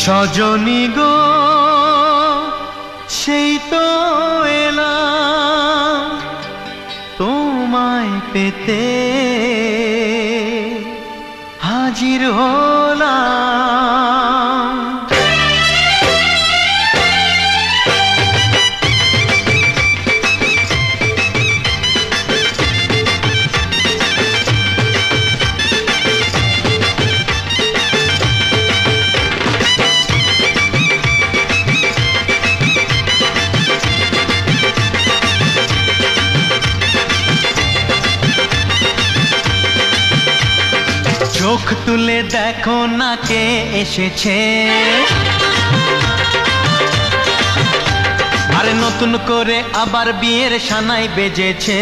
সজনী গো সেই তো এলাম তোমায় পেতে হাজির হলাম। চোখ তুলে দেখো না কে এসেছে, আরে নতুন করে আবার বিয়ের সানাই বেজেছে।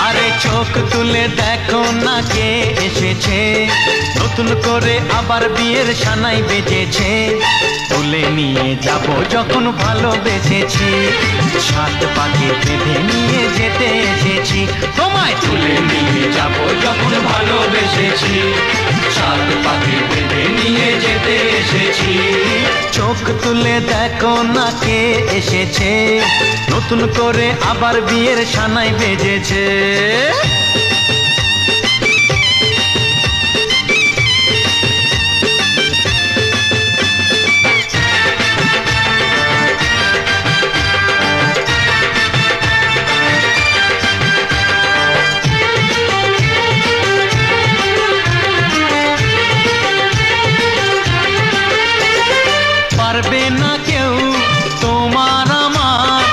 আরে চোখ তুলে দেখো না কে এসেছে, নতুন করে আবার বিয়ের সানাই বেজেছে। তুলে নিয়ে যাব যখন ভালোবেসেছি, সাত পাকে বেঁধে নিয়ে যেতে এসেছি। তোমায় তুলে নিয়ে যাব যখন ভালোবেসেছি, সাত পাকে বেঁধে নিয়ে যেতে এসেছি। চোখ তুলে দেখো না কে এসেছে, নতুন করে আবার বিয়ের সানাই বেজেছে। পারবে না কেউ তোমার আমার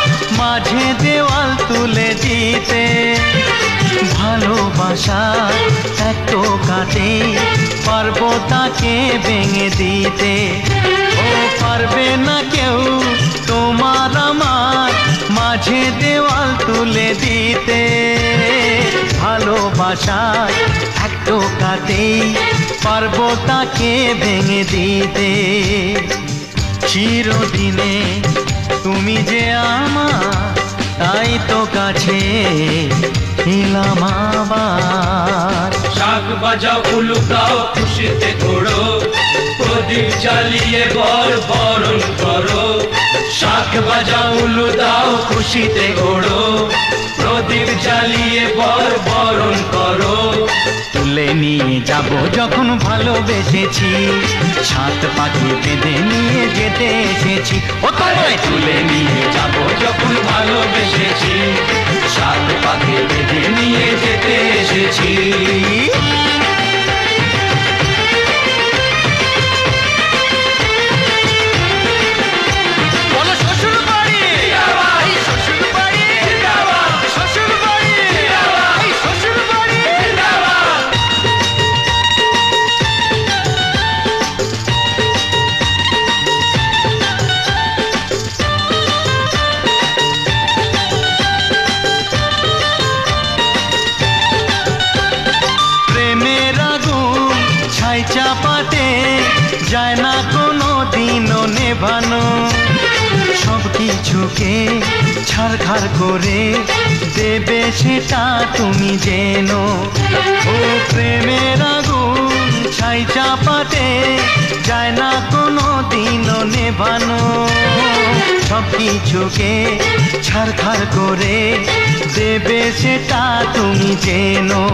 মাঝে দেওয়াল তুলে দিতে, ভালোবাসা এত কাটে পারবো তাকে ভেঙে দিতে। ও পারবে না কেউ তোমার আমার মাঝে দেওয়াল তুলে দিতে, ভালোবাসা এত কাটে পারবো তাকে ভেঙে দিতে। চিরদিনে তুমি যে আমার, তাই তো কাছে এলাম আবার। শাক বাজাও উলুকাও খুশিতে ঘোড়ো, প্রদীপ জ্বালিয়ে বরণ করো। শাক বাজাও উলু দাও খুশিতে ঘোড়ো, প্রদীপ জ্বালিয়ে বরণ করো। তুলে নিয়ে যাব যখন ভালোবেসেছি, সাত পাখি বেঁধে নিয়ে যেতে এসেছি। ও তোমায় তুলে নিয়ে যাব যখন ভালোবেসেছি, সাত পাখি বেঁধে নিয়ে যেতে এসেছি। চাপাতে যায় না কোনো দিনও নেভানো, সব কিছুকে ছাড়খাড় করে দেবে সেটা তুমি জেনো। ও প্রেমের আগুন ছাই চাপাতে যায় না কোনো দিনও নেভানো, সব কিছুকে ছাড়খাড় করে দেবে সেটা তুমি জেনো।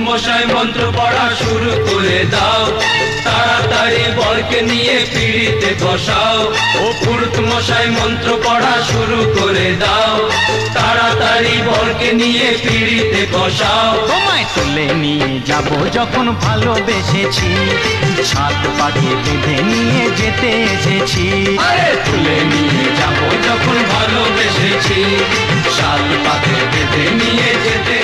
মশাই মন্ত্র পড়া শুরু করে দাও, তাড়াতাড়ি বরকে নিয়ে পিড়িতে বসাও। ও পুরুত মশাই মন্ত্র পড়া শুরু করে দাও, তাড়াতাড়ি বরকে নিয়ে পিড়িতে বসাও। তোমায় তুলে নিয়ে যাব যখন ভালোবেসেছি, সাত পাখি বেঁধে নিয়ে যেতে এসেছি। আরে তুলে নিয়ে যাব যখন ভালোবেসেছি, সাত পাখি বেঁধে নিয়ে যেতে